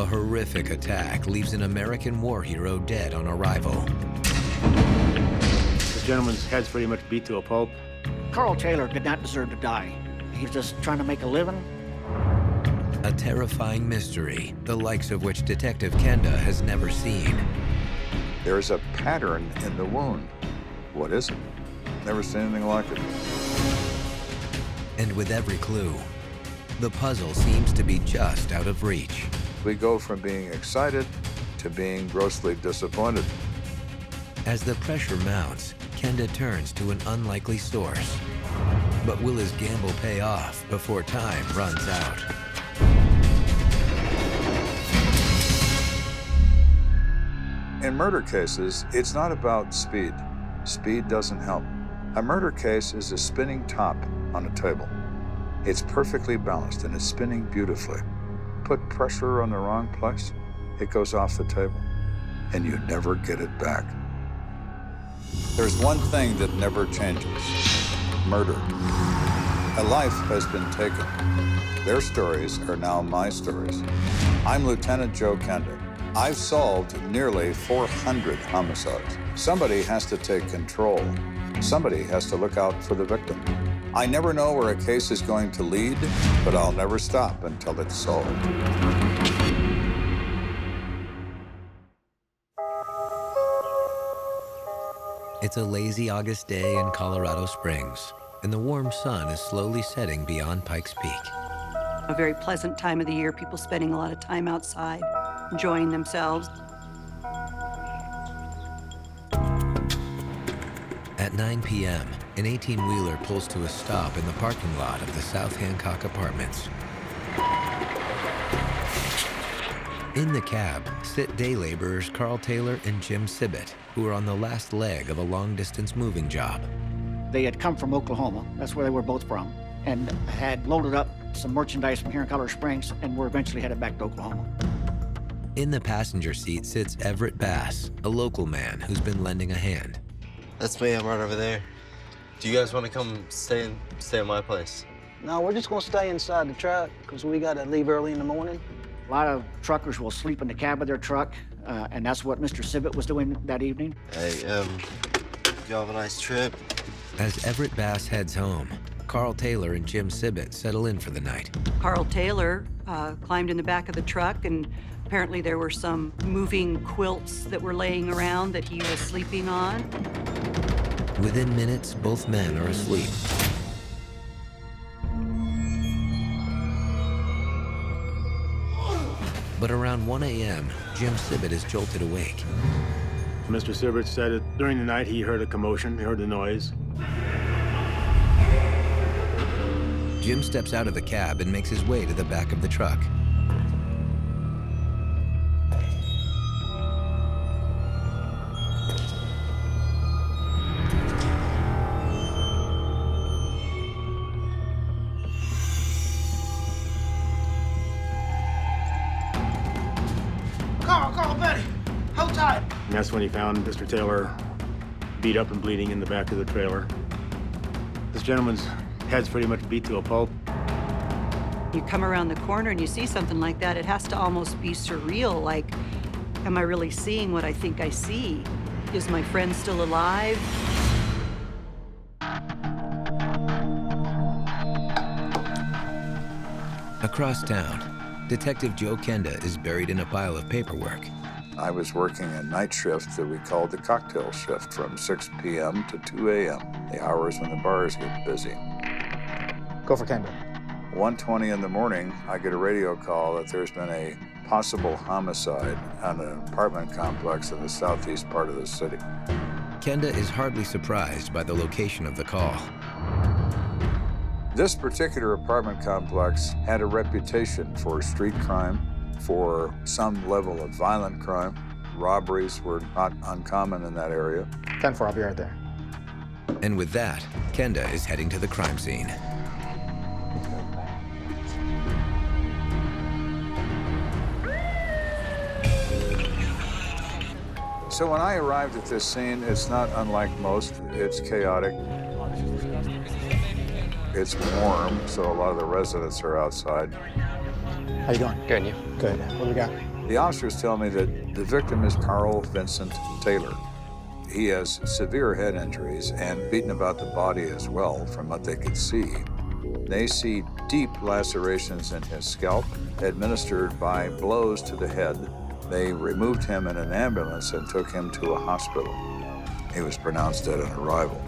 A horrific attack leaves an American war hero dead on arrival. This gentleman's head's pretty much beat to a pulp. Carl Taylor did not deserve to die. He was just trying to make a living. A terrifying mystery, the likes of which Detective Kenda has never seen. There's a pattern in the wound. What is it? Never seen anything like it. And with every clue, the puzzle seems to be just out of reach. We go from being excited to being grossly disappointed. As the pressure mounts, Kenda turns to an unlikely source. But will his gamble pay off before time runs out? In murder cases, it's not about speed. Speed doesn't help. A murder case is a spinning top on a table. It's perfectly balanced and it's spinning beautifully. Put pressure on the wrong place, it goes off the table, and you never get it back. There's one thing that never changes: murder. A life has been taken. Their stories are now my stories. I'm Lieutenant Joe Kenda. I've solved nearly 400 homicides. Somebody has to take control. Somebody has to look out for the victim. I never know where a case is going to lead, but I'll never stop until it's solved. It's a lazy August day in Colorado Springs, and the warm sun is slowly setting beyond Pikes Peak. A very pleasant time of the year, people spending a lot of time outside, enjoying themselves. At 9 p.m., an 18-wheeler pulls to a stop in the parking lot of the South Hancock Apartments. In the cab sit day laborers Carl Taylor and Jim Sibbett, who are on the last leg of a long-distance moving job. They had come from Oklahoma, that's where they were both from, and had loaded up some merchandise from here in Colorado Springs and were eventually headed back to Oklahoma. In the passenger seat sits Everett Bass, a local man who's been lending a hand. That's me, I'm right over there. Do you guys want to come stay at my place? No, we're just gonna stay inside the truck because we gotta leave early in the morning. A lot of truckers will sleep in the cab of their truck, and that's what Mr. Sibbett was doing that evening. Hey, y'all have a nice trip. As Everett Bass heads home, Carl Taylor and Jim Sibbett settle in for the night. Carl Taylor climbed in the back of the truck, and apparently there were some moving quilts that were laying around that he was sleeping on. Within minutes, both men are asleep. But around 1 a.m., Jim Sibbett is jolted awake. Mr. Sibbett said that during the night he heard a commotion, he heard the noise. Jim steps out of the cab and makes his way to the back of the truck. Carl, Betty, hold tight. And that's when he found Mr. Taylor beat up and bleeding in the back of the trailer. This gentleman's head's pretty much beat to a pulp. You come around the corner and you see something like that, it has to almost be surreal, like, am I really seeing what I think I see? Is my friend still alive? Across town, Detective Joe Kenda is buried in a pile of paperwork. I was working a night shift that we called the cocktail shift from 6 p.m. to 2 a.m., the hours when the bars get busy. Go for Kenda. 1:20 in the morning, I get a radio call that there's been a possible homicide on an apartment complex in the southeast part of the city. Kenda is hardly surprised by the location of the call. This particular apartment complex had a reputation for street crime, for some level of violent crime. Robberies were not uncommon in that area. 10-4, I'll be right there. And with that, Kenda is heading to the crime scene. So when I arrived at this scene, it's not unlike most. It's chaotic. It's warm, so a lot of the residents are outside. How you doing? Good, and you? Good. What do we got? The officers tell me that the victim is Carl Vincent Taylor. He has severe head injuries and beaten about the body as well, from what they could see. They see deep lacerations in his scalp, administered by blows to the head. They removed him in an ambulance and took him to a hospital. He was pronounced dead on arrival.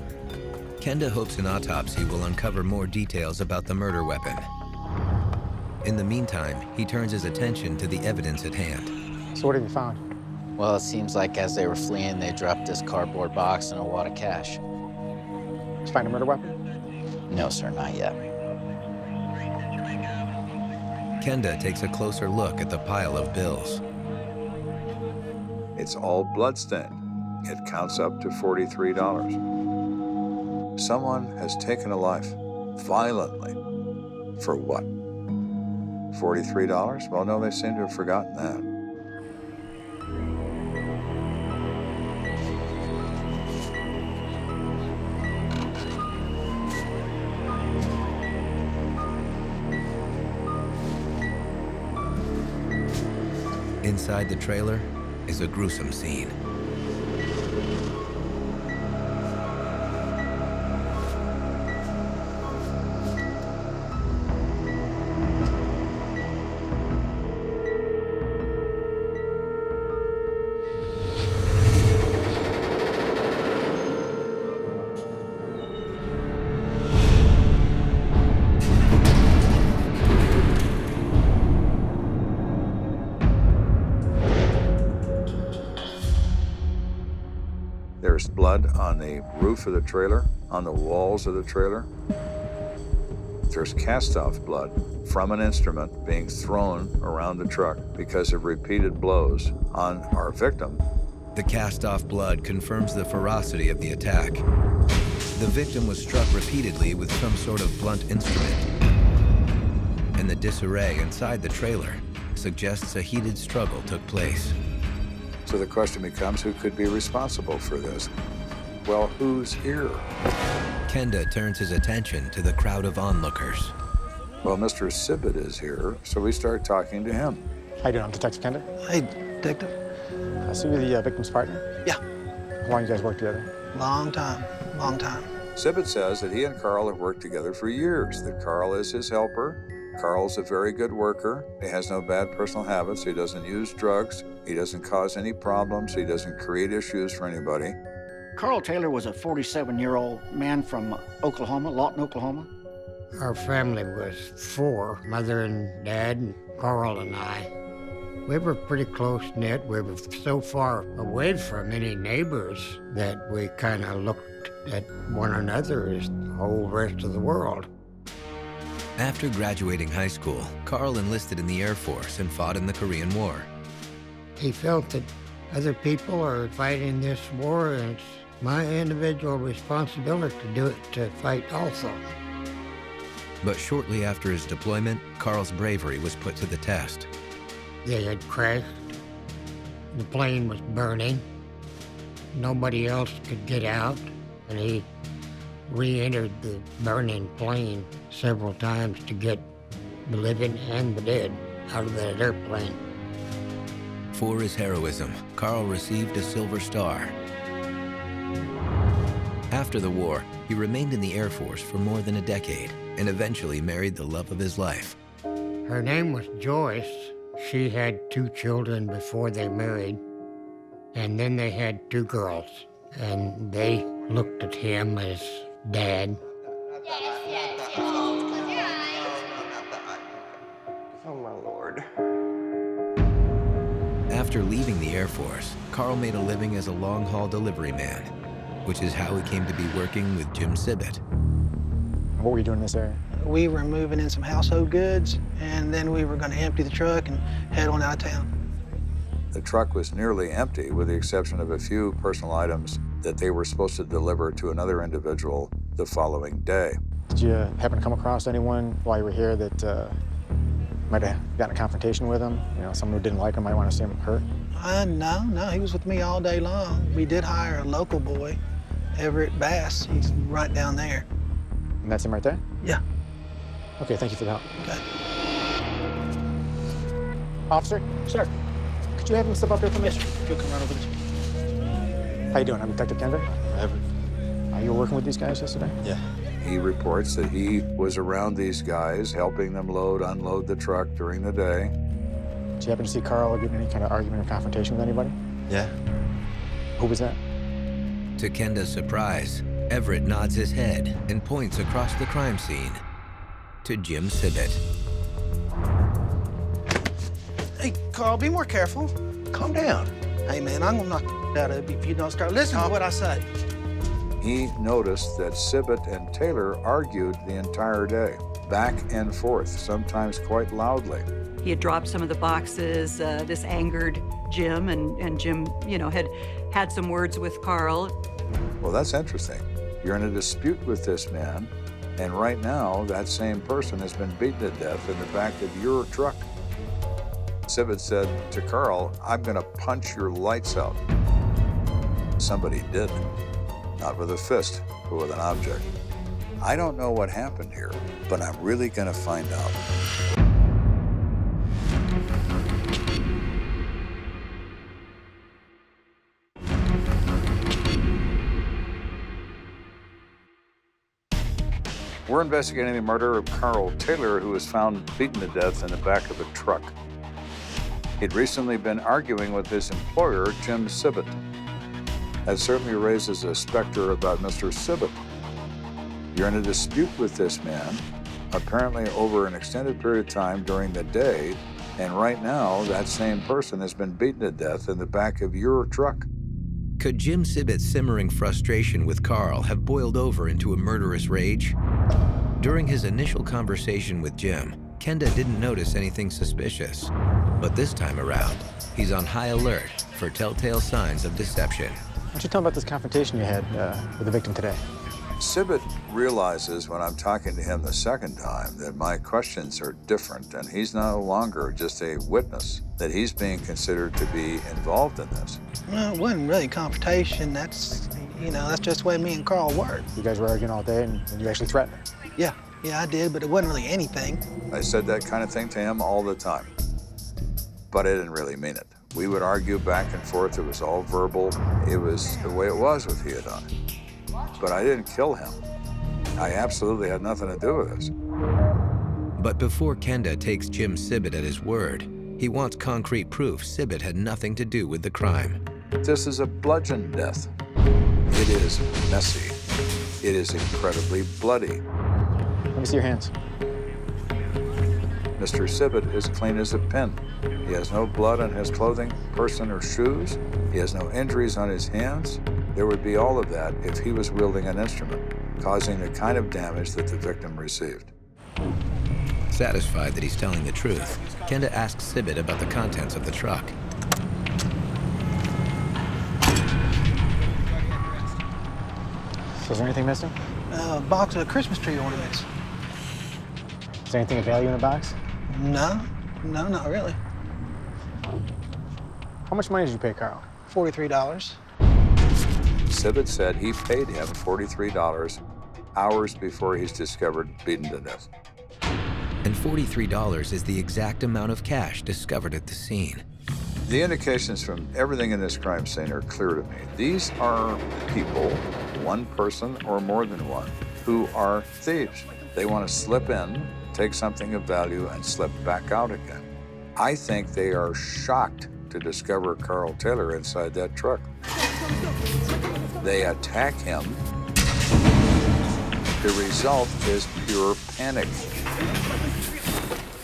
Kenda hopes an autopsy will uncover more details about the murder weapon. In the meantime, he turns his attention to the evidence at hand. So what have you found? Well, it seems like as they were fleeing, they dropped this cardboard box and a wad of cash. Did you find a murder weapon? No, sir, not yet. Kenda takes a closer look at the pile of bills. It's all bloodstained. It counts up to $43. Someone has taken a life, violently. For what? $43? Well, no, they seem to have forgotten that. Inside the trailer is a gruesome scene. There's blood on the roof of the trailer, on the walls of the trailer. There's cast-off blood from an instrument being thrown around the truck because of repeated blows on our victim. The cast-off blood confirms the ferocity of the attack. The victim was struck repeatedly with some sort of blunt instrument. And the disarray inside the trailer suggests a heated struggle took place. So the question becomes, who could be responsible for this? Well, who's here? Kenda turns his attention to the crowd of onlookers. Well, Mr. Sibbett is here, so we start talking to him. How you doing? I'm Detective Kenda. Hey, detective. I see you the victim's partner? Yeah, How long you guys worked together? long time, long time. Sibbett says that he and Carl have worked together for years, that Carl is his helper. Carl's a very good worker. He has no bad personal habits. He doesn't use drugs. He doesn't cause any problems. He doesn't create issues for anybody. Carl Taylor was a 47-year-old man from Oklahoma, Lawton, Oklahoma. Our family was four, mother and dad, and Carl and I. We were pretty close-knit. We were so far away from any neighbors that we kind of looked at one another as the whole rest of the world. After graduating high school, Carl enlisted in the Air Force and fought in the Korean War. He felt that other people are fighting this war, and it's my individual responsibility to do it, to fight also. But shortly after his deployment, Carl's bravery was put to the test. They had crashed. The plane was burning. Nobody else could get out, and he re-entered the burning plane several times to get the living and the dead out of that airplane. For his heroism, Carl received a Silver Star. After the war, he remained in the Air Force for more than a decade and eventually married the love of his life. Her name was Joyce. She had 2 children before they married, and then they had 2 girls, and they looked at him as dad. Oh, my Lord. After leaving the Air Force, Carl made a living as a long-haul delivery man, which is how he came to be working with Jim Sibbett. What were you doing in this area? We were moving in some household goods, and then we were going to empty the truck and head on out of town. The truck was nearly empty, with the exception of a few personal items that they were supposed to deliver to another individual the following day. Did you happen to come across anyone while you were here that might have gotten a confrontation with him? You know, someone who didn't like him, might want to see him hurt? No, he was with me all day long. We did hire a local boy, Everett Bass. He's right down there. And that's him right there? Yeah. Okay, thank you for the help. Okay. Officer? Sir. Could you have him step up here for me? Yes, sir. You'll come right over this way. How you doing? I'm Detective Kenda. You were working with these guys yesterday? Yeah. He reports that he was around these guys, helping them load, unload the truck during the day. Did you happen to see Carl get in any kind of argument or confrontation with anybody? Yeah. Who was that? To Kenda's surprise, Everett nods his head and points across the crime scene to Jim Sibbett. Hey, Carl, be more careful. Calm down. Hey, man, I'm gonna knock out of it if you don't start listening to what I say. He noticed that Sibbett and Taylor argued the entire day, back and forth, sometimes quite loudly. He had dropped some of the boxes. This angered Jim, and Jim, had some words with Carl. Well, that's interesting. You're in a dispute with this man, and right now, that same person has been beaten to death in the back of your truck. Sibbett said to Carl, I'm gonna punch your lights out. Somebody did. Not with a fist, but with an object. I don't know what happened here, but I'm really gonna find out. We're investigating the murder of Carl Taylor, who was found beaten to death in the back of a truck. He'd recently been arguing with his employer, Jim Sibbett. That certainly raises a specter about Mr. Sibbett. You're in a dispute with this man, apparently over an extended period of time during the day, and right now, that same person has been beaten to death in the back of your truck. Could Jim Sibbett's simmering frustration with Carl have boiled over into a murderous rage? During his initial conversation with Jim, Kenda didn't notice anything suspicious. But this time around, he's on high alert for telltale signs of deception. Why don't you tell me about this confrontation you had with the victim today? Sibbett realizes when I'm talking to him the second time that my questions are different, and he's no longer just a witness, that he's being considered to be involved in this. Well, it wasn't really a confrontation. That's just the way me and Carl work. You guys were arguing all day, and you actually threatened him? Yeah, I did, but it wasn't really anything. I said that kind of thing to him all the time, but I didn't really mean it. We would argue back and forth. It was all verbal. It was the way it was with Theodon. But I didn't kill him. I absolutely had nothing to do with this. But before Kenda takes Jim Sibbett at his word, he wants concrete proof Sibbett had nothing to do with the crime. This is a bludgeon death. It is messy. It is incredibly bloody. Let me see your hands. Mr. Sibbett is clean as a pin. He has no blood on his clothing, person, or shoes. He has no injuries on his hands. There would be all of that if he was wielding an instrument, causing the kind of damage that the victim received. Satisfied that he's telling the truth, Kenda asks Sibbett about the contents of the truck. So is there anything missing? A box of Christmas tree ornaments. Is there anything of value in the box? No, not really. How much money did you pay Carl? $43. Sibbett said he paid him $43 hours before he's discovered beaten to death. And $43 is the exact amount of cash discovered at the scene. The indications from everything in this crime scene are clear to me. These are people, one person or more than one, who are thieves. They want to slip in, take something of value, and slip back out again. I think they are shocked to discover Carl Taylor inside that truck. They attack him. The result is pure panic.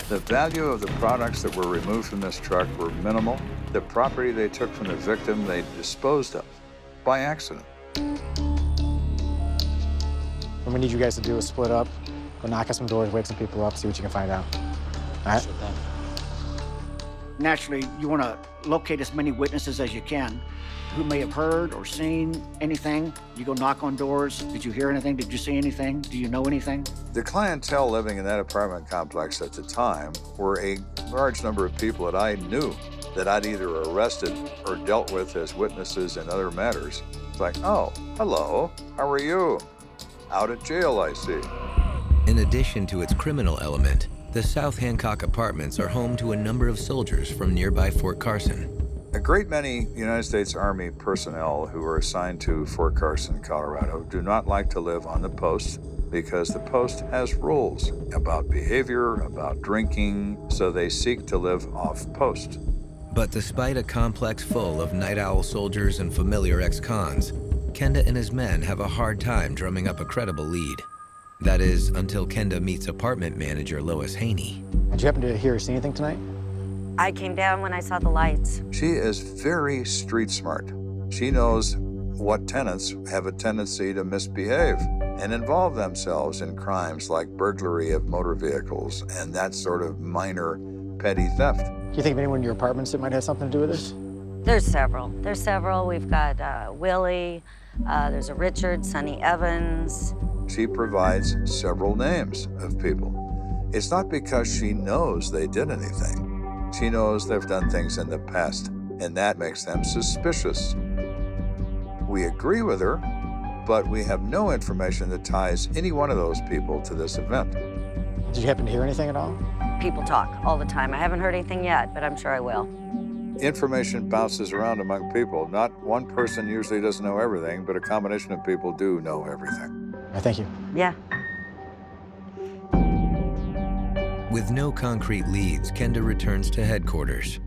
The value of the products that were removed from this truck were minimal. The property they took from the victim, they disposed of by accident. What we need you guys to do is split up, go knock on some doors, wake some people up, see what you can find out. All right? Sure thing. Naturally, you want to locate as many witnesses as you can who may have heard or seen anything. You go knock on doors. Did you hear anything? Did you see anything? Do you know anything? The clientele living in that apartment complex at the time were a large number of people that I knew that I'd either arrested or dealt with as witnesses in other matters. It's like, oh, hello, how are you? Out of jail, I see. In addition to its criminal element, the South Hancock apartments are home to a number of soldiers from nearby Fort Carson. A great many United States Army personnel who are assigned to Fort Carson, Colorado, do not like to live on the post because the post has rules about behavior, about drinking, so they seek to live off post. But despite a complex full of night owl soldiers and familiar ex-cons, Kenda and his men have a hard time drumming up a credible lead. That is, until Kenda meets apartment manager Lois Haney. Did you happen to hear or see anything tonight? I came down when I saw the lights. She is very street smart. She knows what tenants have a tendency to misbehave and involve themselves in crimes like burglary of motor vehicles and that sort of minor petty theft. Do you think of anyone in your apartments that might have something to do with this? There's several. We've got Willie, there's a Richard, Sonny Evans. She provides several names of people. It's not because she knows they did anything. She knows they've done things in the past, and that makes them suspicious. We agree with her, but we have no information that ties any one of those people to this event. Did you happen to hear anything at all? People talk all the time. I haven't heard anything yet, but I'm sure I will. Information bounces around among people. Not one person usually doesn't know everything, but a combination of people do know everything. Thank you. Yeah. With no concrete leads, Kenda returns to headquarters.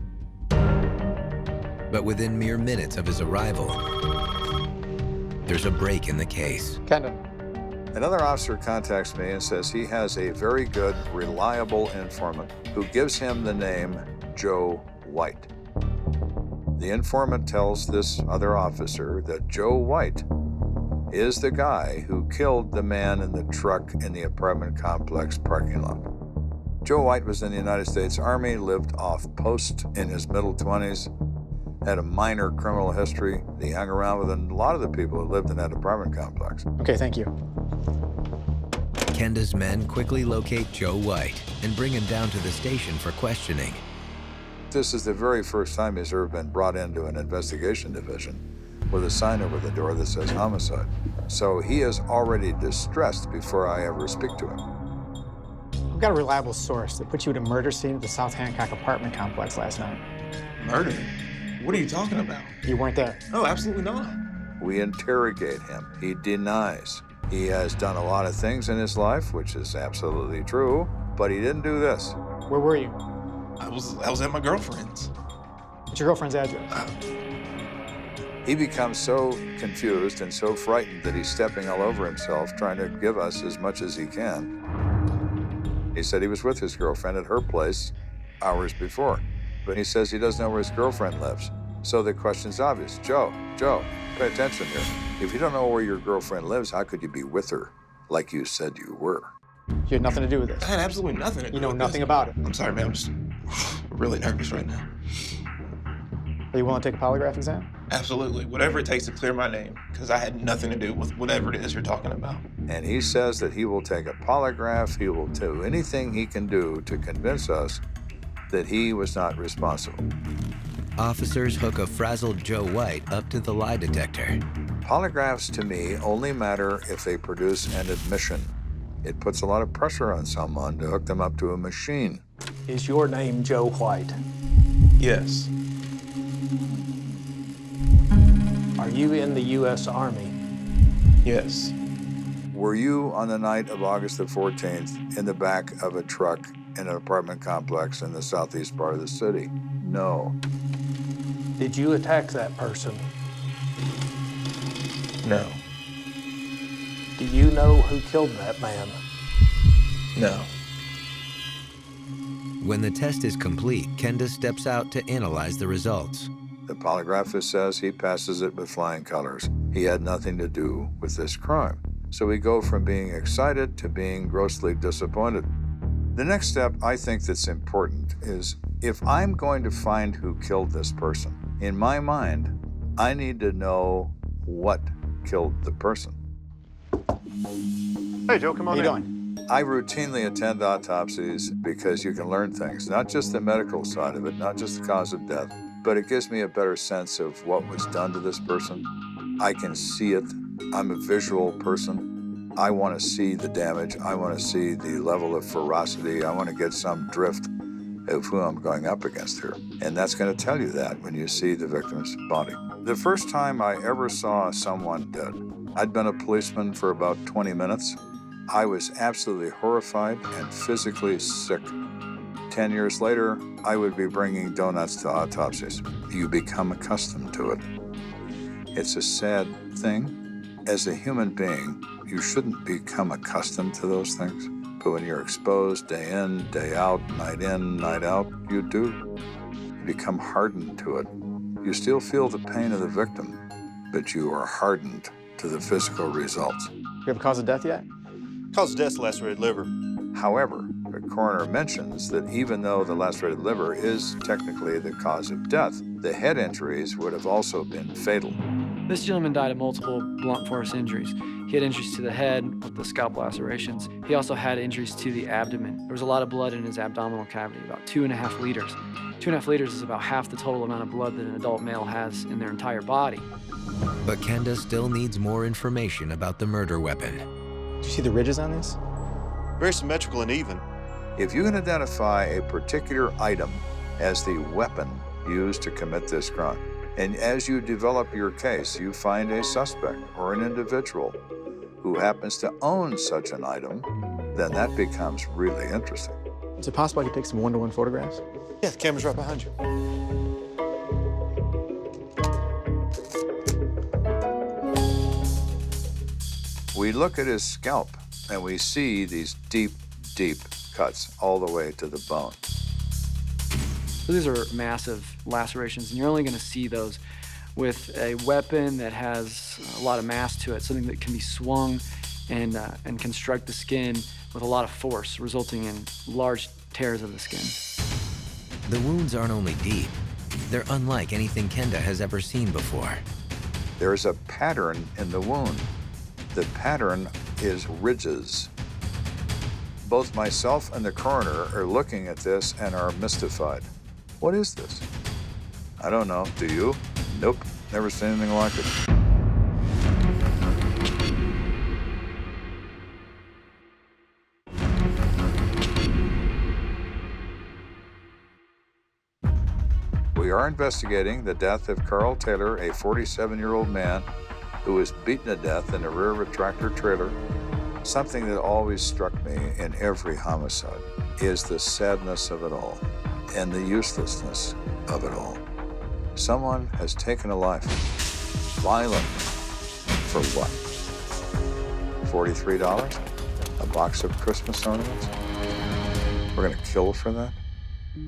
But within mere minutes of his arrival, there's a break in the case. Kenda. Another officer contacts me and says he has a very good, reliable informant who gives him the name Joe White. The informant tells this other officer that Joe White is the guy who killed the man in the truck in the apartment complex parking lot. Joe White was in the United States Army, lived off post in his middle 20s, had a minor criminal history. He hung around with a lot of the people who lived in that apartment complex. Okay, thank you. Kenda's men quickly locate Joe White and bring him down to the station for questioning. This is the very first time he's ever been brought into an investigation division with a sign over the door that says homicide. So he is already distressed before I ever speak to him. We've got a reliable source that put you at a murder scene at the South Hancock apartment complex last night. Murder? What are you talking about? You weren't there. No, absolutely not. We interrogate him. He denies. He has done a lot of things in his life, which is absolutely true, but he didn't do this. Where were you? I was at my girlfriend's. What's your girlfriend's address? He becomes so confused and so frightened that he's stepping all over himself, trying to give us as much as he can. He said he was with his girlfriend at her place hours before, but he says he doesn't know where his girlfriend lives. So the question's obvious. Joe, pay attention here. If you don't know where your girlfriend lives, how could you be with her like you said you were? You had nothing to do with this. I had absolutely nothing to do with this. You know nothing about it. I'm sorry, man. I'm just really nervous right now. Are you willing to take a polygraph exam? Absolutely. Whatever it takes to clear my name, because I had nothing to do with whatever it is you're talking about. And he says that he will take a polygraph, he will do anything he can do to convince us that he was not responsible. Officers hook a frazzled Joe White up to the lie detector. Polygraphs, to me, only matter if they produce an admission. It puts a lot of pressure on someone to hook them up to a machine. Is your name Joe White? Yes. Are you in the U.S. Army? Yes. Were you on the night of August the 14th in the back of a truck in an apartment complex in the southeast part of the city? No. Did you attack that person? No. Do you know who killed that man? No. When the test is complete, Kenda steps out to analyze the results. The polygraphist says he passes it with flying colors. He had nothing to do with this crime. So we go from being excited to being grossly disappointed. The next step I think that's important is if I'm going to find who killed this person, in my mind, I need to know what killed the person. Hey, Joe, come on in. How you doing? I routinely attend autopsies because you can learn things, not just the medical side of it, not just the cause of death, but it gives me a better sense of what was done to this person. I can see it. I'm a visual person. I want to see the damage. I want to see the level of ferocity. I want to get some drift of who I'm going up against here. And that's going to tell you that when you see the victim's body. The first time I ever saw someone dead, I'd been a policeman for about 20 minutes. I was absolutely horrified and physically sick. 10 years later, I would be bringing donuts to autopsies. You become accustomed to it. It's a sad thing. As a human being, you shouldn't become accustomed to those things. But when you're exposed day in, day out, night in, night out, you do. You become hardened to it. You still feel the pain of the victim, but you are hardened to the physical results. You have a cause of death yet? Cause of death, lacerated liver. However, the coroner mentions that even though the lacerated liver is technically the cause of death, the head injuries would have also been fatal. This gentleman died of multiple blunt force injuries. He had injuries to the head with the scalp lacerations. He also had injuries to the abdomen. There was a lot of blood in his abdominal cavity, about 2.5 liters. 2.5 liters is about half the total amount of blood that an adult male has in their entire body. But Kenda still needs more information about the murder weapon. Do you see the ridges on this? Very symmetrical and even. If you can identify a particular item as the weapon used to commit this crime, and as you develop your case, you find a suspect or an individual who happens to own such an item, then that becomes really interesting. Is it possible I could take some one-to-one photographs? Yeah, the camera's right behind you. We look at his scalp and we see these deep, deep cuts all the way to the bone. So these are massive lacerations, and you're only going to see those with a weapon that has a lot of mass to it, something that can be swung and can strike the skin with a lot of force, resulting in large tears of the skin. The wounds aren't only deep, they're unlike anything Kenda has ever seen before. There's a pattern in the wound. The pattern is ridges. Both myself and the coroner are looking at this and are mystified. What is this? I don't know. Do you? Nope. Never seen anything like it. We are investigating the death of Carl Taylor, a 47-year-old man who was beaten to death in the rear of a tractor trailer. Something that always struck me in every homicide is the sadness of it all and the uselessness of it all. Someone has taken a life violently. For what? $43? A box of Christmas ornaments? We're gonna kill for that?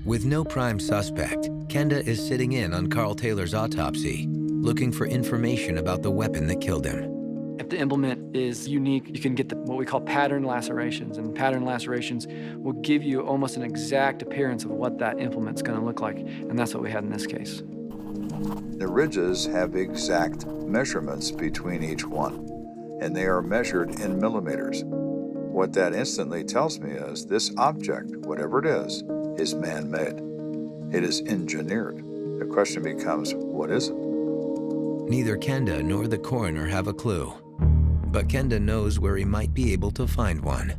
With no prime suspect, Kenda is sitting in on Carl Taylor's autopsy, looking for information about the weapon that killed him. If the implement is unique, you can get what we call pattern lacerations, and pattern lacerations will give you almost an exact appearance of what that implement's going to look like, and that's what we had in this case. The ridges have exact measurements between each one, and they are measured in millimeters. What that instantly tells me is this object, whatever it is man-made. It is engineered. The question becomes, what is it? Neither Kenda nor the coroner have a clue, but Kenda knows where he might be able to find one.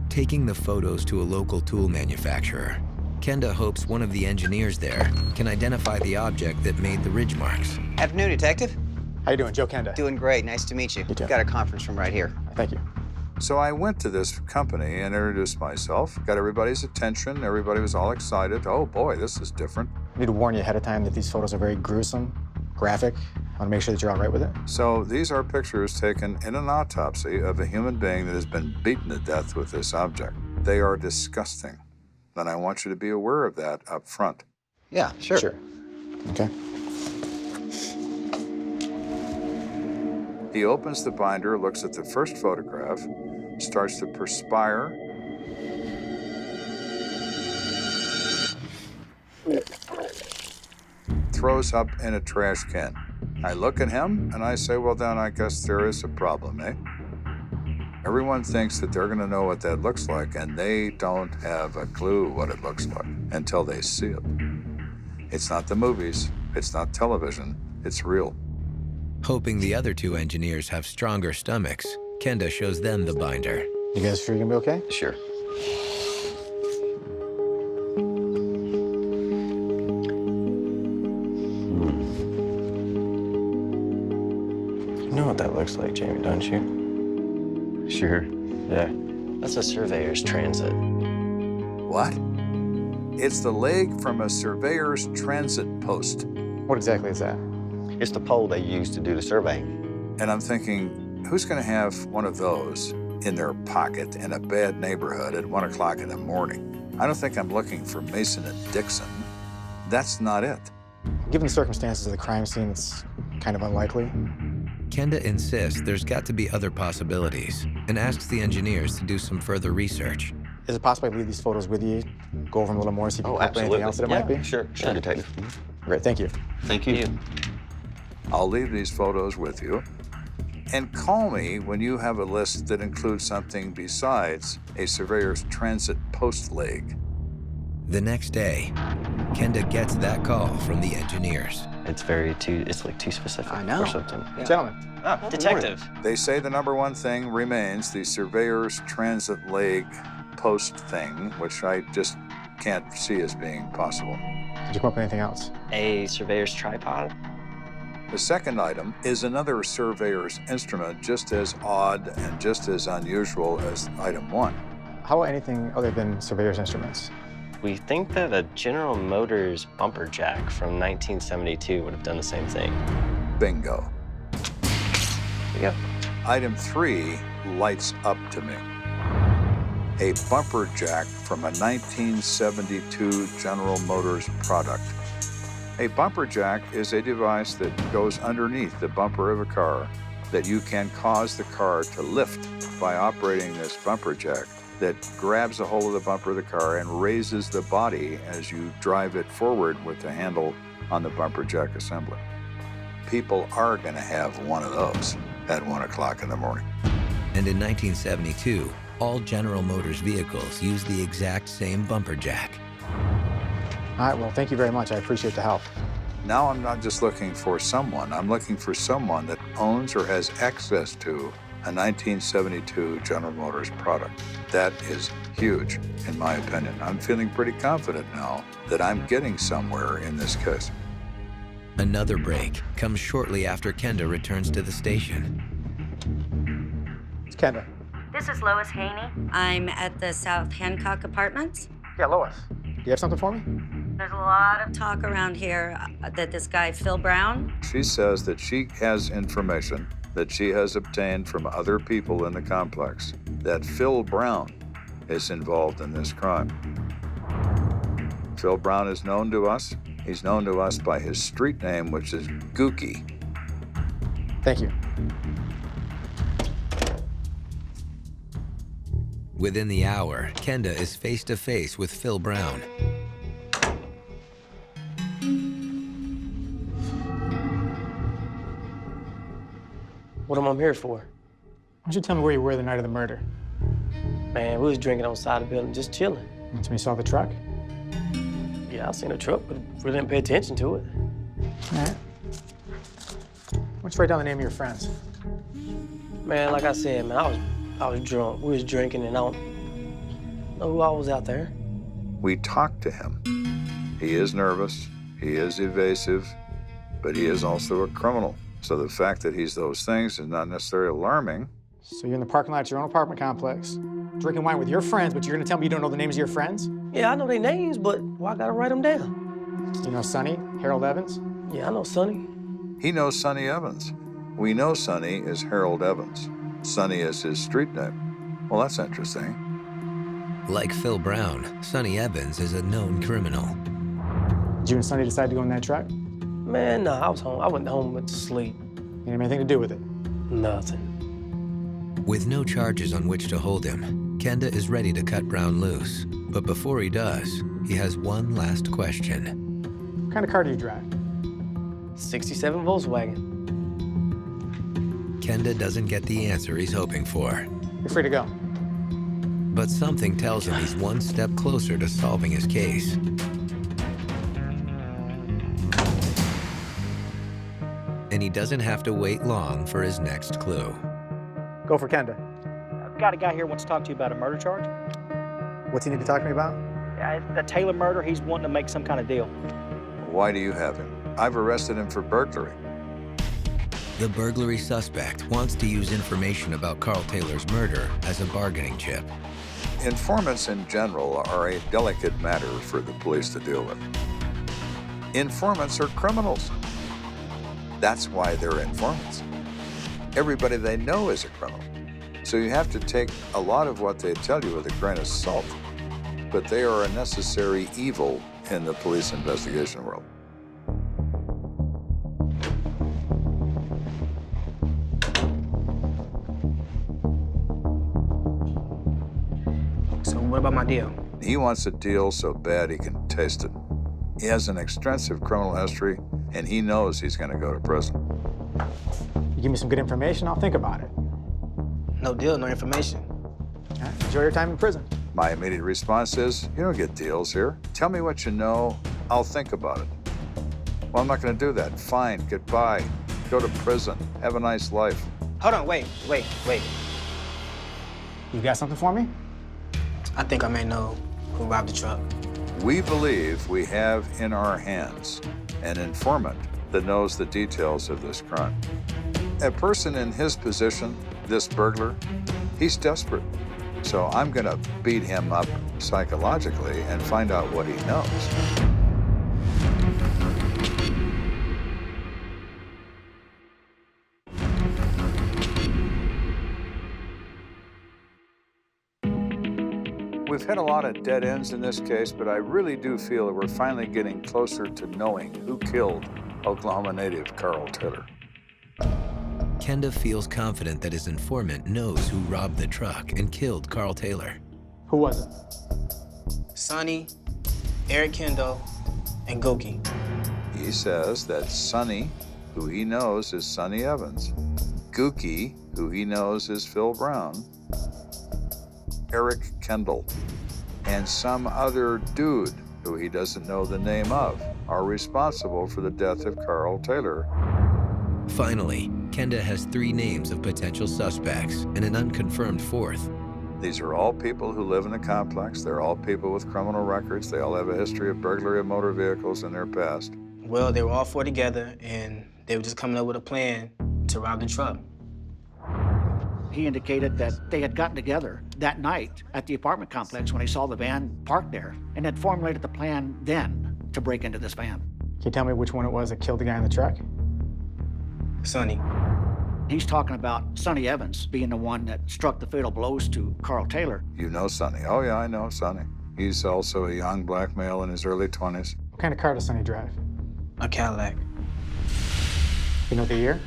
Taking the photos to a local tool manufacturer, Kenda hopes one of the engineers there can identify the object that made the ridge marks. Afternoon, Detective. How you doing? Joe Kenda. Doing great. Nice to meet you. You too. Got a conference room right here. Thank you. So I went to this company and introduced myself, got everybody's attention. Everybody was all excited. Oh boy, this is different. I need to warn you ahead of time that these photos are very gruesome, graphic. I want to make sure that you're all right with it. So these are pictures taken in an autopsy of a human being that has been beaten to death with this object. They are disgusting. And I want you to be aware of that up front. Yeah, sure. Sure. Okay. He opens the binder, looks at the first photograph, starts to perspire. Throws up in a trash can. I look at him and I say, well, then I guess there is a problem, eh? Everyone thinks that they're gonna know what that looks like, and they don't have a clue what it looks like until they see it. It's not the movies, it's not television, it's real. Hoping the other two engineers have stronger stomachs, Kenda shows them the binder. You guys sure you're gonna be okay? Sure. looks like Jamie, don't you? Sure. Yeah. That's a surveyor's transit. What? It's the leg from a surveyor's transit post. What exactly is that? It's the pole they use to do the surveying. And I'm thinking, who's going to have one of those in their pocket in a bad neighborhood at 1 o'clock in the morning? I don't think I'm looking for Mason and Dixon. That's not it. Given the circumstances of the crime scene, it's kind of unlikely. Kenda insists there's got to be other possibilities and asks the engineers to do some further research. Is it possible I leave these photos with you, go over them a little more, see if you can absolutely. anything else that it might be? Sure, Detective. Great, thank you. Thank you. I'll leave these photos with you. And call me when you have a list that includes something besides a surveyor's transit post leg. The next day, Kenda gets that call from the engineers. It's like too specific. I know. Or something. Yeah. Gentlemen. Ah, Detective. They say the number one thing remains the surveyor's transit leg post thing, which I just can't see as being possible. Did you come up with anything else? A surveyor's tripod. The second item is another surveyor's instrument, just as odd and just as unusual as item one. How about anything other than surveyor's instruments? We think that a General Motors bumper jack from 1972 would have done the same thing. Bingo. Yeah. Item 3 lights up to me. A bumper jack from a 1972 General Motors product. A bumper jack is a device that goes underneath the bumper of a car that you can cause the car to lift by operating this bumper jack that grabs a hold of the bumper of the car and raises the body as you drive it forward with the handle on the bumper jack assembly. People are going to have one of those at 1 o'clock in the morning. And in 1972, all General Motors vehicles used the exact same bumper jack. All right, well, thank you very much. I appreciate the help. Now I'm not just looking for someone, I'm looking for someone that owns or has access to a 1972 General Motors product. That is huge, in my opinion. I'm feeling pretty confident now that I'm getting somewhere in this case. Another break comes shortly after Kenda returns to the station. It's Kenda. This is Lois Haney. I'm at the South Hancock Apartments. Yeah, Lois. Do you have something for me? There's a lot of talk around here that this guy, Phil Brown. She says that she has information that she has obtained from other people in the complex that Phil Brown is involved in this crime. Phil Brown is known to us. He's known to us by his street name, which is Gookie. Thank you. Within the hour, Kenda is face to face with Phil Brown. What am I here for? Why don't you tell me where you were the night of the murder? Man, we was drinking on the side of the building, just chilling. That's when you saw the truck? Yeah, I seen a truck, but really didn't pay attention to it. All right. Why don't you write down the name of your friends? Man, like I said, man, I was drunk. We was drinking, and I don't know who I was out there. We talked to him. He is nervous, he is evasive, but he is also a criminal. So the fact that he's those things is not necessarily alarming. So you're in the parking lot at your own apartment complex, drinking wine with your friends, but you're gonna tell me you don't know the names of your friends? Yeah, I know their names, but why I gotta write them down? You know Sonny, Harold Evans? Yeah, I know Sonny. He knows Sonny Evans. We know Sonny is Harold Evans. Sonny is his street name. Well, that's interesting. Like Phil Brown, Sonny Evans is a known criminal. Did you and Sonny decide to go in that truck? Man, no, I was home. I went home and to sleep. You didn't have anything to do with it? Nothing. With no charges on which to hold him, Kenda is ready to cut Brown loose. But before he does, he has one last question. What kind of car do you drive? 67 Volkswagen. Kenda doesn't get the answer he's hoping for. You're free to go. But something tells him he's one step closer to solving his case. And he doesn't have to wait long for his next clue. Go for Kenda. I've got a guy here who wants to talk to you about a murder charge. What's he need to talk to me about? Yeah, the Taylor murder, he's wanting to make some kind of deal. Why do you have him? I've arrested him for burglary. The burglary suspect wants to use information about Carl Taylor's murder as a bargaining chip. Informants in general are a delicate matter for the police to deal with. Informants are criminals. That's why they're informants. Everybody they know is a criminal. So you have to take a lot of what they tell you with a grain of salt. But they are a necessary evil in the police investigation world. So what about my deal? He wants a deal so bad he can taste it. He has an extensive criminal history, and he knows he's going to go to prison. You give me some good information, I'll think about it. No deal, no information. All right, enjoy your time in prison. My immediate response is, you don't get deals here. Tell me what you know, I'll think about it. Well, I'm not going to do that. Fine, goodbye. Go to prison. Have a nice life. Hold on, wait. You got something for me? I think I may know who robbed the truck. We believe we have in our hands an informant that knows the details of this crime. A person in his position, this burglar, he's desperate. So I'm going to beat him up psychologically and find out what he knows. We've had a lot of dead ends in this case, but I really do feel that we're finally getting closer to knowing who killed Oklahoma native Carl Taylor. Kenda feels confident that his informant knows who robbed the truck and killed Carl Taylor. Who was it? Sonny, Eric Kenda, and Gookie. He says that Sonny, who he knows is Sonny Evans, Gookie, who he knows is Phil Brown, Eric Kendall, and some other dude who he doesn't know the name of are responsible for the death of Carl Taylor. Finally, Kenda has 3 names of potential suspects and an unconfirmed fourth. These are all people who live in the complex. They're all people with criminal records. They all have a history of burglary of motor vehicles in their past. Well, they were all 4 together, and they were just coming up with a plan to rob the truck. He indicated that they had gotten together that night at the apartment complex when he saw the van parked there and had formulated the plan then to break into this van. Can you tell me which one it was that killed the guy in the truck? Sonny. He's talking about Sonny Evans being the one that struck the fatal blows to Carl Taylor. You know Sonny. Oh, yeah, I know Sonny. He's also a young black male in his early 20s. What kind of car does Sonny drive? A Cadillac. You know the year?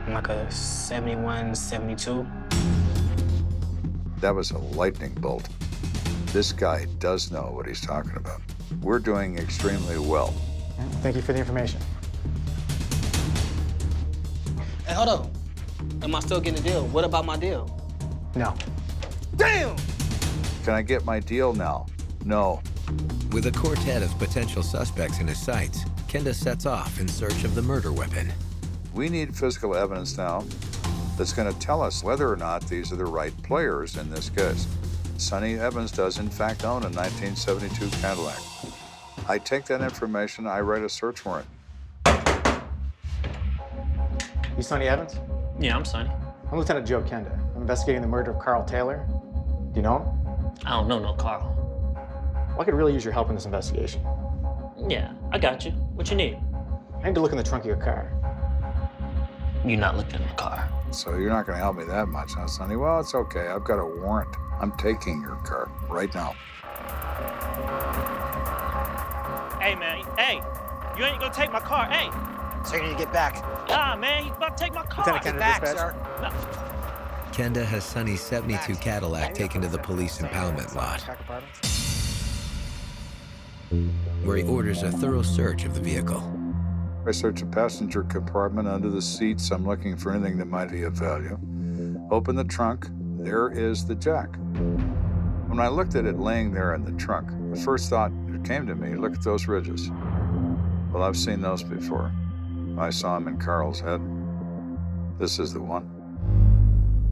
Like a 71, 72. That was a lightning bolt. This guy does know what he's talking about. We're doing extremely well. Thank you for the information. Hey, hold on. Am I still getting a deal? What about my deal? No. Damn! Can I get my deal now? No. With a quartet of potential suspects in his sights, Kenda sets off in search of the murder weapon. We need physical evidence now that's going to tell us whether or not these are the right players in this case. Sonny Evans does, in fact, own a 1972 Cadillac. I take that information, I write a search warrant. You Sonny Evans? Yeah, I'm Sonny. I'm Lieutenant Joe Kenda. I'm investigating the murder of Carl Taylor. Do you know him? I don't know no Carl. Well, I could really use your help in this investigation. Yeah, I got you. What you need? I need to look in the trunk of your car. You're not looking in the car. So you're not going to help me that much, huh, Sonny? Well, it's okay. I've got a warrant. I'm taking your car right now. Hey, man. Hey, you ain't gonna take my car. Hey. So you need to get back. Ah, man, you about to take my car. Lieutenant Kenda, back, dispatch. sir. No. Kenda has Sonny's 72 Cadillac taken to the police impoundment lot, where he orders a thorough search of the vehicle. I search the passenger compartment under the seats. I'm looking for anything that might be of value. Open the trunk. There is the jack. When I looked at it laying there in the trunk, the first thought that came to me, look at those ridges. Well, I've seen those before. I saw them in Carl's head. This is the one.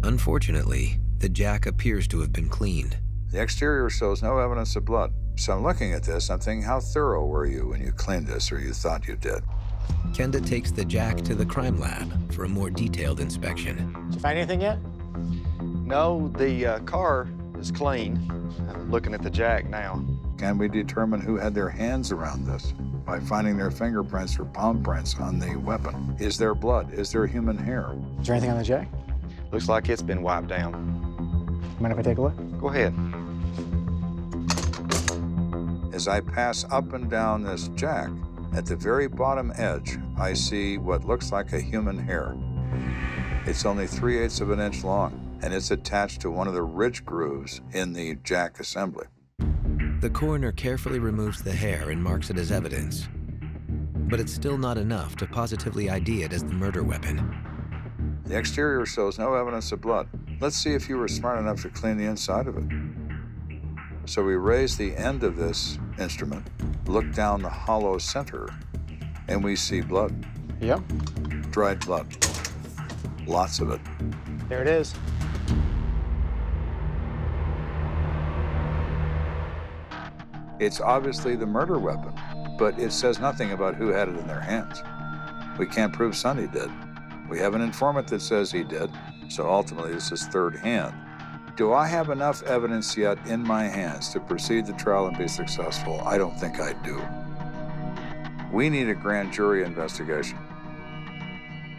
Unfortunately, the jack appears to have been cleaned. The exterior shows no evidence of blood. So I'm looking at this, I'm thinking, how thorough were you when you cleaned this, or you thought you did? Kenda takes the jack to the crime lab for a more detailed inspection. Did you find anything yet? No, the car is clean. I'm looking at the jack now. Can we determine who had their hands around this? By finding their fingerprints or palm prints on the weapon. Is there blood? Is there human hair? Is there anything on the jack? Looks like it's been wiped down. Mind if I take a look? Go ahead. As I pass up and down this jack, at the very bottom edge, I see what looks like a human hair. It's only 3/8 of an inch long, and it's attached to one of the ridge grooves in the jack assembly. The coroner carefully removes the hair and marks it as evidence. But it's still not enough to positively ID it as the murder weapon. The exterior shows no evidence of blood. Let's see if you were smart enough to clean the inside of it. So we raise the end of this instrument, look down the hollow center, and we see blood. Yep. Dried blood. Lots of it. There it is. It's obviously the murder weapon, but it says nothing about who had it in their hands. We can't prove Sonny did. We have an informant that says he did, so ultimately this is third hand. Do I have enough evidence yet in my hands to proceed the trial and be successful? I don't think I do. We need a grand jury investigation.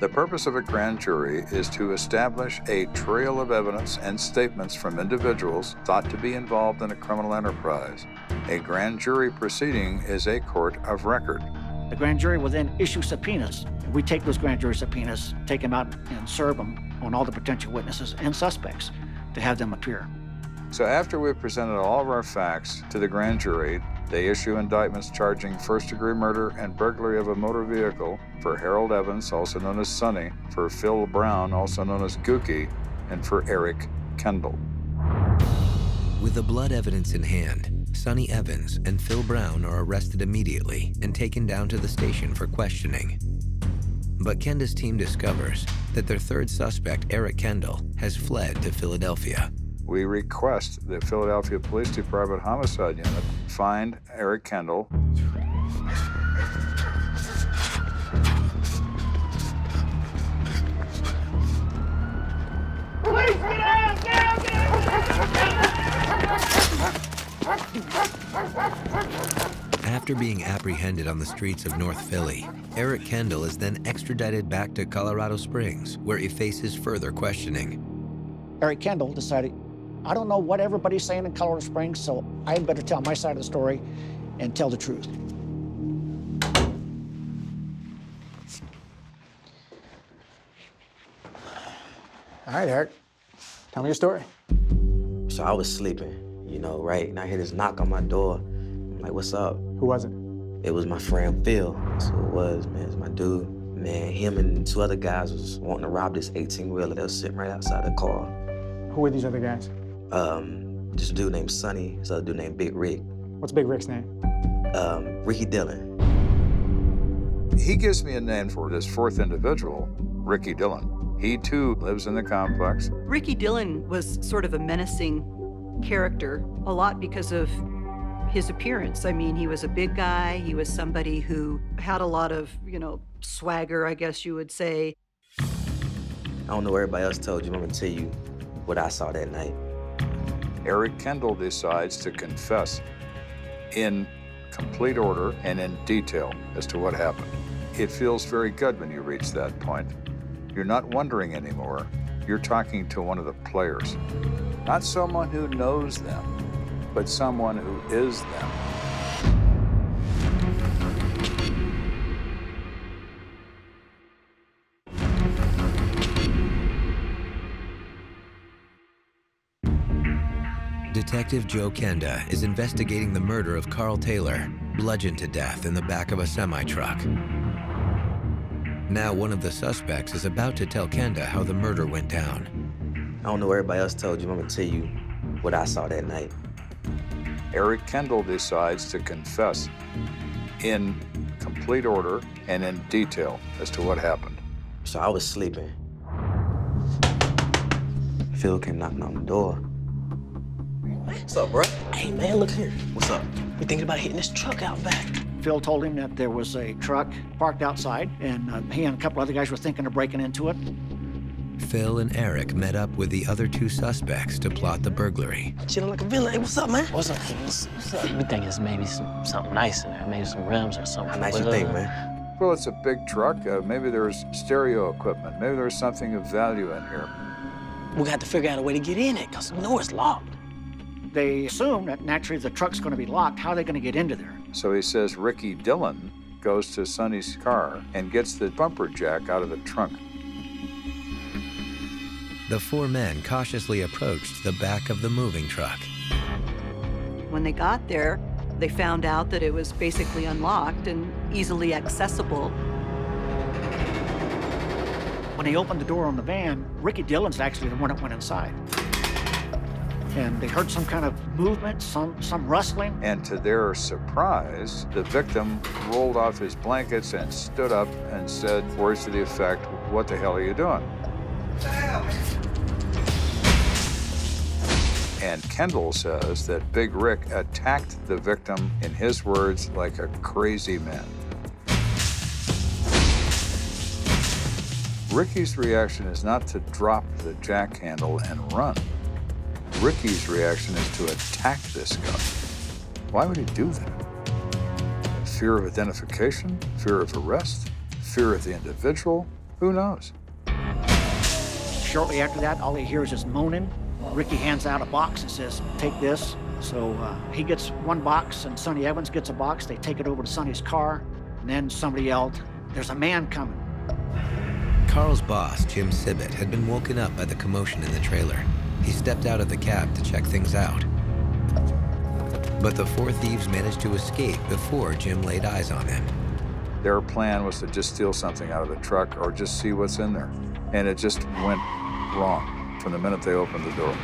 The purpose of a grand jury is to establish a trail of evidence and statements from individuals thought to be involved in a criminal enterprise. A grand jury proceeding is a court of record. The grand jury will then issue subpoenas. We take those grand jury subpoenas, take them out and serve them on all the potential witnesses and suspects to have them appear. So after we've presented all of our facts to the grand jury, they issue indictments charging first-degree murder and burglary of a motor vehicle for Harold Evans, also known as Sonny, for Phil Brown, also known as Gookie, and for Eric Kendall. With the blood evidence in hand, Sonny Evans and Phil Brown are arrested immediately and taken down to the station for questioning. But Kenda's team discovers that their third suspect, Eric Kendall, has fled to Philadelphia. We request the Philadelphia Police Department Homicide Unit find Eric Kendall. Police, get out! Get out! Get out! After being apprehended on the streets of North Philly, Eric Kendall is then extradited back to Colorado Springs, where he faces further questioning. Eric Kendall decided, I don't know what everybody's saying in Colorado Springs, so I better tell my side of the story and tell the truth. All right, Eric. Tell me your story. So I was sleeping, you know, right? And I hear this knock on my door. I'm like, what's up? Who was it? It was my friend Phil. That's who it was, man. It's my dude. Man, him and two other guys was wanting to rob this 18-wheeler that was sitting right outside the car. Who were these other guys? This dude named Sonny, this other dude named Big Rick. What's Big Rick's name? Ricky Dillon. He gives me a name for this fourth individual, Ricky Dillon. He too lives in the complex. Ricky Dillon was sort of a menacing character, a lot because of his appearance. I mean, he was a big guy. He was somebody who had a lot of, swagger, I guess you would say. I don't know what everybody else told you. I'm gonna tell you what I saw that night. Eric Kendall decides to confess in complete order and in detail as to what happened. It feels very good when you reach that point. You're not wondering anymore. You're talking to one of the players. Not someone who knows them, but someone who is them. Detective Joe Kenda is investigating the murder of Carl Taylor, bludgeoned to death in the back of a semi-truck. Now one of the suspects is about to tell Kenda how the murder went down. I don't know what everybody else told you. I'm gonna tell you what I saw that night. Eric Kendall decides to confess in complete order and in detail as to what happened. So I was sleeping. Phil came knocking on the door. What's up, bro? Hey, man, look here. What's up? We thinking about hitting this truck out back. Phil told him that there was a truck parked outside, and he and a couple other guys were thinking of breaking into it. Phil and Eric met up with the other two suspects to plot the burglary. Chilling like a villain. Hey, what's up, man? What's up? What's up? We think it's maybe something nice in there, maybe some rims or something. How nice you think, man? Well, it's a big truck. Maybe there's stereo equipment. Maybe there's something of value in here. We got to figure out a way to get in it, because we know it's locked. They assume that naturally the truck's going to be locked. How are they going to get into there? So he says Ricky Dillon goes to Sonny's car and gets the bumper jack out of the trunk. The four men cautiously approached the back of the moving truck. When they got there, they found out that it was basically unlocked and easily accessible. When they opened the door on the van, Ricky Dillon's actually the one that went inside. And they heard some kind of movement, some rustling. And to their surprise, the victim rolled off his blankets and stood up and said words to the effect, "What the hell are you doing?" And Kendall says that Big Rick attacked the victim, in his words, like a crazy man. Ricky's reaction is not to drop the jack handle and run. Ricky's reaction is to attack this guy. Why would he do that? Fear of identification? Fear of arrest? Fear of the individual? Who knows? Shortly after that, all he hears is moaning. Ricky hands out a box and says, "Take this." So he gets one box and Sonny Evans gets a box. They take it over to Sonny's car. And then somebody yelled, "There's a man coming." Carl's boss, Jim Sibbett, had been woken up by the commotion in the trailer. He stepped out of the cab to check things out. But the four thieves managed to escape before Jim laid eyes on them. Their plan was to just steal something out of the truck or just see what's in there. And it just went wrong from the minute they opened the door.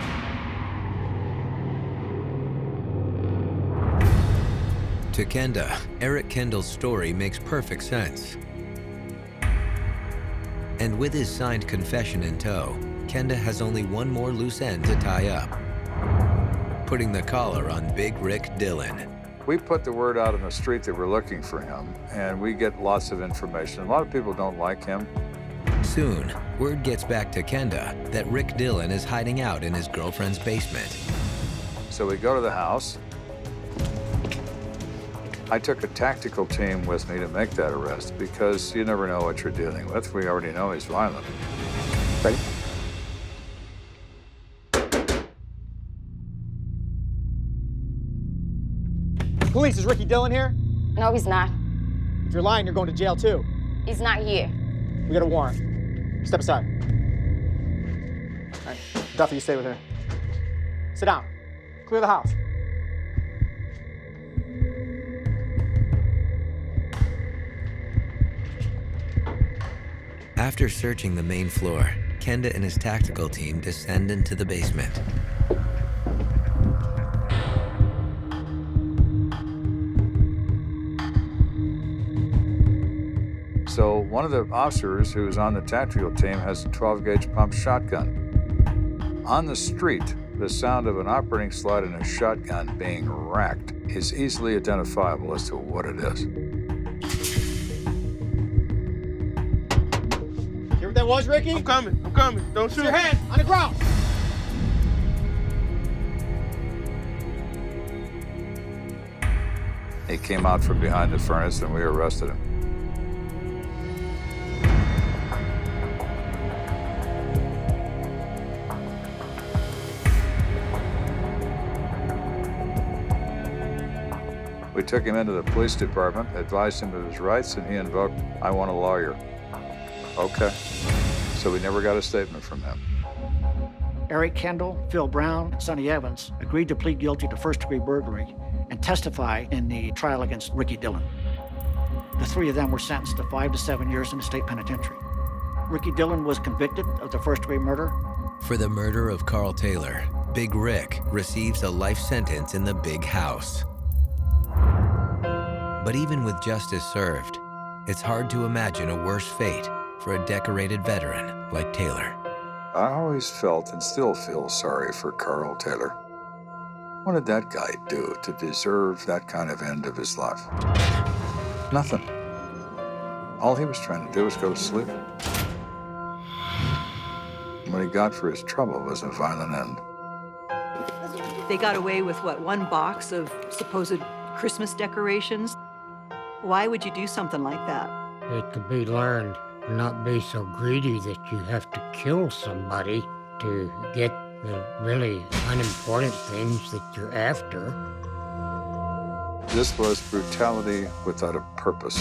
To Kenda, Eric Kendall's story makes perfect sense. And with his signed confession in tow, Kenda has only one more loose end to tie up, putting the collar on Big Rick Dillon. We put the word out on the street that we're looking for him, and we get lots of information. A lot of people don't like him. Soon, word gets back to Kenda that Rick Dillon is hiding out in his girlfriend's basement. So we go to the house. I took a tactical team with me to make that arrest because you never know what you're dealing with. We already know he's violent. Ready? Police, is Ricky Dillon here? No, he's not. If you're lying, you're going to jail too. He's not here. We got a warrant. Step aside. All right, Duffy, you stay with her. Sit down. Clear the house. After searching the main floor, Kenda and his tactical team descend into the basement. So one of the officers who's on the tactical team has a 12-gauge pump shotgun. On the street, the sound of an operating slide and a shotgun being racked is easily identifiable as to what it is. Hear what that was, Ricky? I'm coming. Don't shoot. Your hand on the ground. He came out from behind the furnace and we arrested him. We took him into the police department, advised him of his rights, and he invoked, "I want a lawyer." Okay. So we never got a statement from him. Eric Kendall, Phil Brown, and Sonny Evans agreed to plead guilty to first-degree burglary and testify in the trial against Ricky Dillon. The three of them were sentenced to 5 to 7 years in the state penitentiary. Ricky Dillon was convicted of the first-degree murder. For the murder of Carl Taylor, Big Rick receives a life sentence in the big house. But even with justice served, it's hard to imagine a worse fate for a decorated veteran like Taylor. I always felt and still feel sorry for Carl Taylor. What did that guy do to deserve that kind of end of his life? Nothing. All he was trying to do was go to sleep. What he got for his trouble was a violent end. They got away with, what, one box of supposed Christmas decorations? Why would you do something like that? It could be learned. Not be so greedy that you have to kill somebody to get the really unimportant things that you're after. This was brutality without a purpose.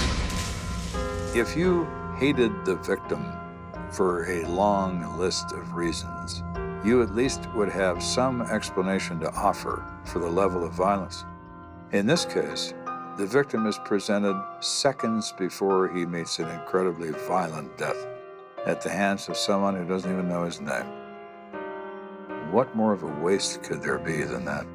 If you hated the victim for a long list of reasons, you at least would have some explanation to offer for the level of violence. In this case, the victim is presented seconds before he meets an incredibly violent death at the hands of someone who doesn't even know his name. What more of a waste could there be than that?